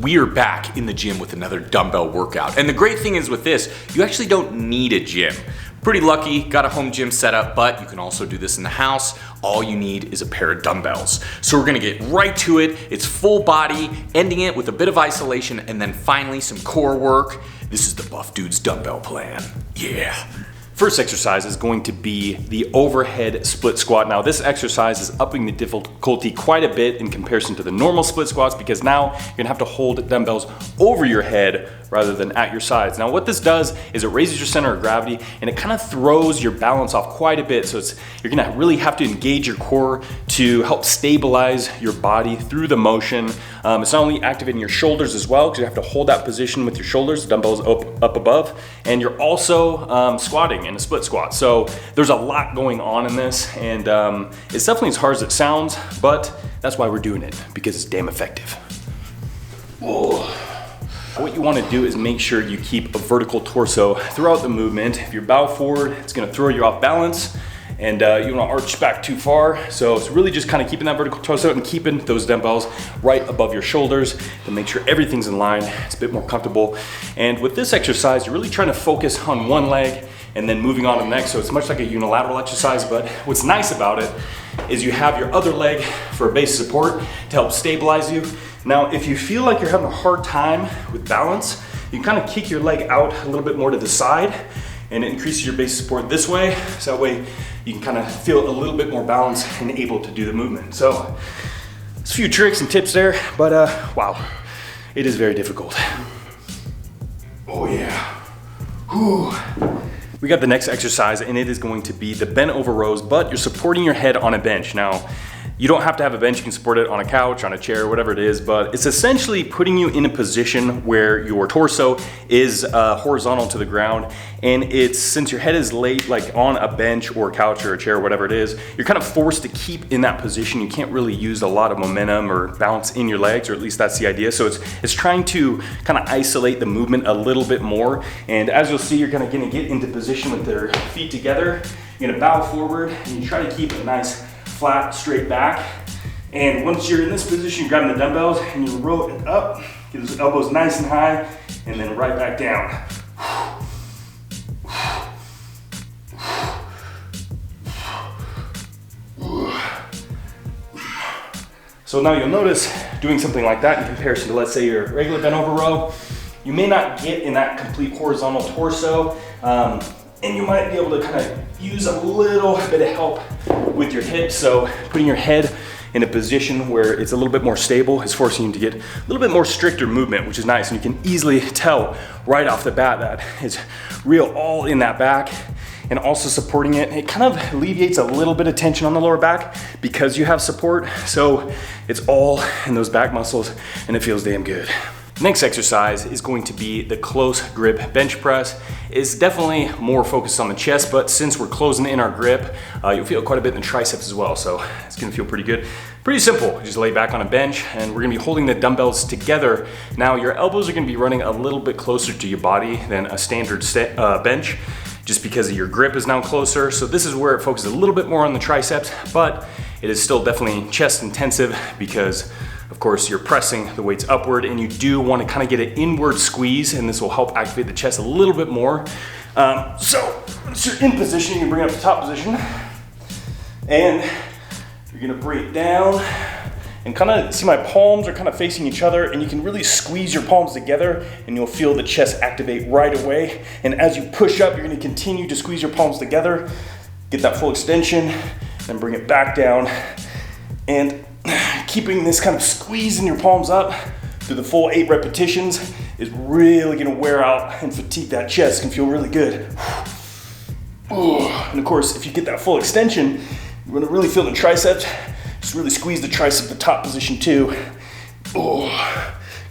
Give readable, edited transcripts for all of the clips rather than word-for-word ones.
we are back in the gym with another dumbbell workout. And the great thing is with this, you actually don't need a gym. Pretty lucky, got a home gym set up, but you can also do this in the house. All you need is a pair of dumbbells. So we're gonna get right to it. It's full body, ending it with a bit of isolation, and then finally some core work. This is the Buff Dude's dumbbell plan. Yeah. First exercise is going to be the overhead split squat. Now this exercise is upping the difficulty quite a bit in comparison to the normal split squats because now you're gonna have to hold dumbbells over your head rather than at your sides. Now what this does is it raises your center of gravity and it kind of throws your balance off quite a bit. So you're gonna really have to engage your core to help stabilize your body through the motion. It's not only activating your shoulders as well because you have to hold that position with your shoulders, the dumbbells up above, and you're also squatting in a split squat. So there's a lot going on in this, and it's definitely as hard as it sounds, but that's why we're doing it, because it's damn effective. Whoa. What you want to do is make sure you keep a vertical torso throughout the movement. If you bow forward, it's going to throw you off balance, and you want to arch back too far. So it's really just kind of keeping that vertical torso and keeping those dumbbells right above your shoulders to make sure everything's in line. It's a bit more comfortable. And with this exercise, you're really trying to focus on one leg and then moving on to the next. So it's much like a unilateral exercise, but what's nice about it is you have your other leg for a base support to help stabilize you. Now, if you feel like you're having a hard time with balance, you can kind of kick your leg out a little bit more to the side, and it increases your base support this way. So that way you can kind of feel a little bit more balanced and able to do the movement. So there's a few tricks and tips there, but wow, it is very difficult. Oh yeah. Whew. We got the next exercise, and it is going to be the bent over rows, but you're supporting your head on a bench. Now, you don't have to have a bench, you can support it on a couch, on a chair, whatever it is, but it's essentially putting you in a position where your torso is horizontal to the ground, and it's, since your head is laid like on a bench or a couch or a chair, whatever it is, you're kind of forced to keep in that position. You can't really use a lot of momentum or balance in your legs, or at least that's the idea. So it's trying to kind of isolate the movement a little bit more, and as you'll see, you're gonna get into position with their feet together. You're gonna bow forward, and you try to keep a nice flat, straight back. And once you're in this position, you're grabbing the dumbbells and you roll it up, get those elbows nice and high, and then right back down. So now you'll notice doing something like that in comparison to, let's say, your regular bent over row, you may not get in that complete horizontal torso, and you might be able to kind of use a little bit of help with your hips. So putting your head in a position where it's a little bit more stable is forcing you to get a little bit more stricter movement, which is nice. And you can easily tell right off the bat that it's real all in that back, and also supporting it. It kind of alleviates a little bit of tension on the lower back because you have support. So it's all in those back muscles, and it feels damn good. Next exercise is going to be the close grip bench press. It's definitely more focused on the chest, but since we're closing in our grip, you'll feel quite a bit in the triceps as well. So it's gonna feel pretty good. Pretty simple, just lay back on a bench, and we're gonna be holding the dumbbells together. Now your elbows are gonna be running a little bit closer to your body than a standard bench, just because your grip is now closer. So this is where it focuses a little bit more on the triceps, but it is still definitely chest intensive because of course you're pressing the weights upward, and you do want to kind of get an inward squeeze, and this will help activate the chest a little bit more. So once you're in position, you can bring up the top position, and you're gonna bring it down and kind of see my palms are kind of facing each other, and you can really squeeze your palms together and you'll feel the chest activate right away. And as you push up, you're gonna continue to squeeze your palms together, get that full extension, and bring it back down. And keeping this kind of squeeze in your palms up through the full 8 repetitions is really gonna wear out and fatigue that chest. It can feel really good. And of course, if you get that full extension, you're gonna really feel the triceps. Just really squeeze the tricep, the top position too.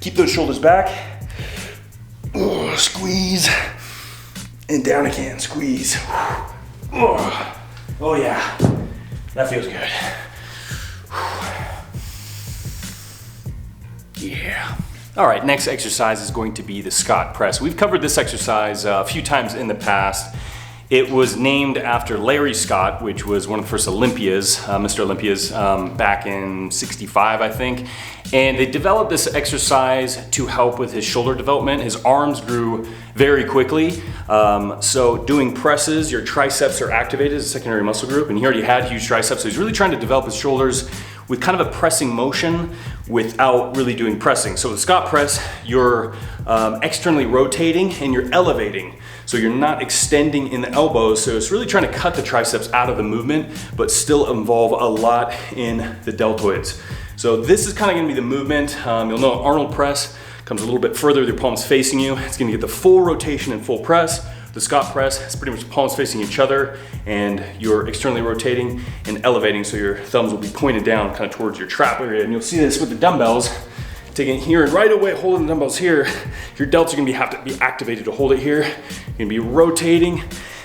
Keep those shoulders back. Squeeze, and down again, squeeze. Oh yeah, that feels good. Yeah. All right, next exercise is going to be the Scott press. We've covered this exercise a few times in the past. It was named after Larry Scott, which was one of the first Olympias, Mr. Olympias, back in '65, I think. And they developed this exercise to help with his shoulder development. His arms grew very quickly. So doing presses, your triceps are activated as a secondary muscle group, and he already had huge triceps. So he's really trying to develop his shoulders with kind of a pressing motion without really doing pressing. So with Scott press, you're externally rotating and you're elevating. So you're not extending in the elbows. So it's really trying to cut the triceps out of the movement, but still involve a lot in the deltoids. So this is kind of gonna be the movement. You'll know Arnold press comes a little bit further with your palms facing you. It's gonna get the full rotation and full press. The Scott press, it's pretty much palms facing each other and you're externally rotating and elevating, so your thumbs will be pointed down kind of towards your trap area. And you'll see this with the dumbbells. Taking it here and right away, holding the dumbbells here, your delts are gonna have to be activated to hold it here. You're gonna be rotating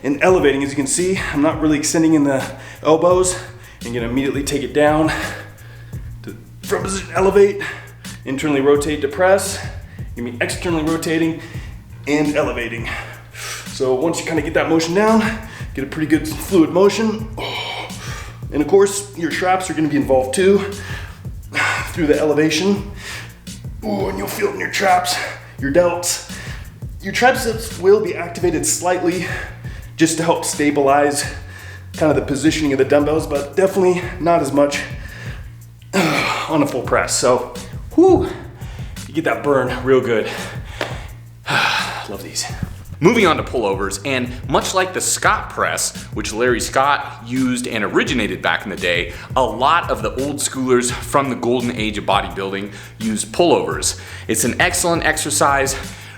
and elevating. As you can see, I'm not really extending in the elbows. I'm gonna immediately take it down to front position, elevate, internally rotate to press. You're gonna be externally rotating and elevating. So once you kind of get that motion down, get a pretty good fluid motion. And of course, your traps are gonna be involved too, through the elevation. Ooh, and you'll feel it in your traps, your delts. Your triceps will be activated slightly just to help stabilize kind of the positioning of the dumbbells, but definitely not as much on a full press. So, whoo, you get that burn real good. Love these. Moving on to pullovers, and much like the Scott press, which Larry Scott used and originated back in the day, a lot of the old schoolers from the golden age of bodybuilding used pullovers. It's an excellent exercise,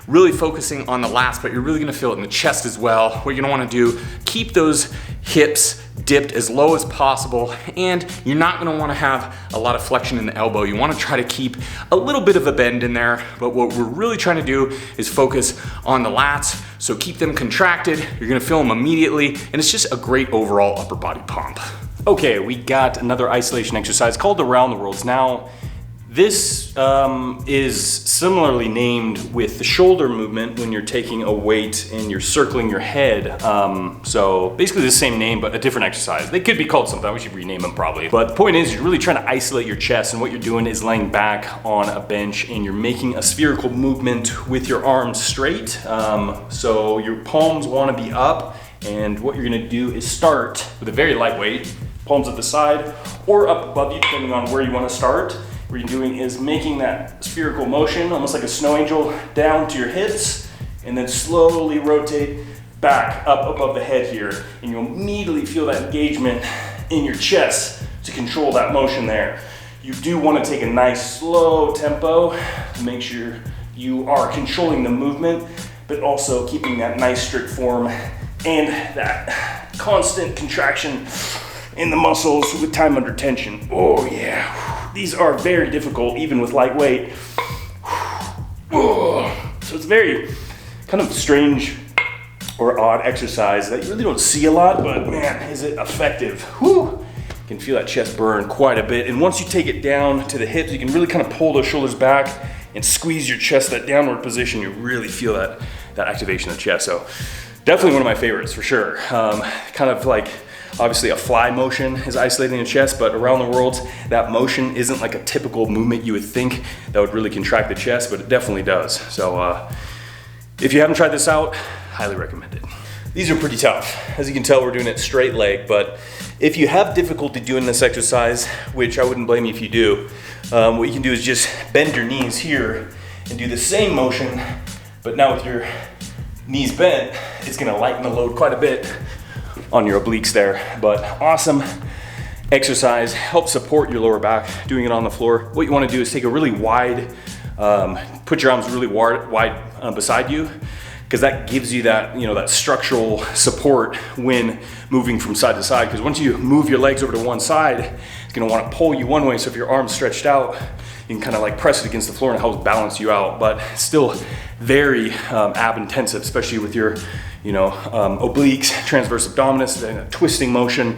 really focusing on the lats, but you're really gonna feel it in the chest as well. What you're gonna wanna do, keep those hips dipped as low as possible, and you're not gonna wanna have a lot of flexion in the elbow. You wanna try to keep a little bit of a bend in there, but what we're really trying to do is focus on the lats, so keep them contracted. You're gonna feel them immediately, and it's just a great overall upper body pump. Okay, we got another isolation exercise called Around the Worlds. Now, this is similarly named with the shoulder movement when you're taking a weight and you're circling your head. So basically the same name, but a different exercise. They could be called something, we should rename them probably. But the point is, you're really trying to isolate your chest, and what you're doing is laying back on a bench and you're making a spherical movement with your arms straight. So your palms wanna be up, and what you're gonna do is start with a very light weight, palms at the side or up above you, depending on where you wanna start. What you're doing is making that spherical motion, almost like a snow angel, down to your hips, and then slowly rotate back up above the head here. And you'll immediately feel that engagement in your chest to control that motion there. You do want to take a nice slow tempo to make sure you are controlling the movement, but also keeping that nice strict form and that constant contraction in the muscles with time under tension. Oh yeah. These are very difficult, even with lightweight. So it's very kind of strange or odd exercise that you really don't see a lot, but man, is it effective. Whew. You can feel that chest burn quite a bit. And once you take it down to the hips, you can really kind of pull those shoulders back and squeeze your chest, that downward position. You really feel that activation of the chest. So definitely one of my favorites for sure. Kind of like, obviously a fly motion is isolating the chest, but Around the Worlds, that motion isn't like a typical movement you would think that would really contract the chest, but it definitely does. So if you haven't tried this out, highly recommend it. These are pretty tough. As you can tell, we're doing it straight leg, but if you have difficulty doing this exercise, which I wouldn't blame you if you do, what you can do is just bend your knees here and do the same motion, but now with your knees bent, it's gonna lighten the load quite a bit on your obliques there. But awesome exercise, help support your lower back doing it on the floor. What you want to do is take a really wide, put your arms really wide beside you, because that gives you that, that structural support when moving from side to side. Because once you move your legs over to one side, it's going to want to pull you one way. So if your arm's stretched out, you can kind of like press it against the floor and it helps balance you out. But it's still very ab intensive, especially with your obliques, transverse abdominis, and a twisting motion.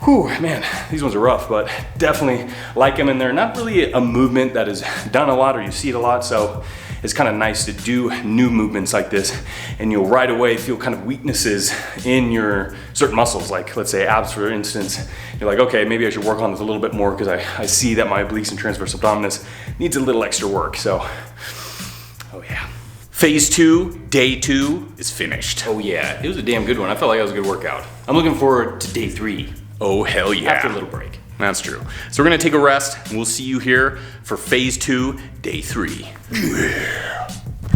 Whew, man, these ones are rough, but definitely like them, and they're not really a movement that is done a lot or you see it a lot, so it's kind of nice to do new movements like this, and you'll right away feel kind of weaknesses in your certain muscles, like let's say abs for instance. You're like, okay, maybe I should work on this a little bit more because I see that my obliques and transverse abdominis needs a little extra work, so, oh yeah. Phase 2, day 2 is finished. Oh yeah, it was a damn good one. I felt like it was a good workout. I'm looking forward to day 3. Oh hell yeah. After a little break. That's true. So we're gonna take a rest and we'll see you here for phase 2, day 3.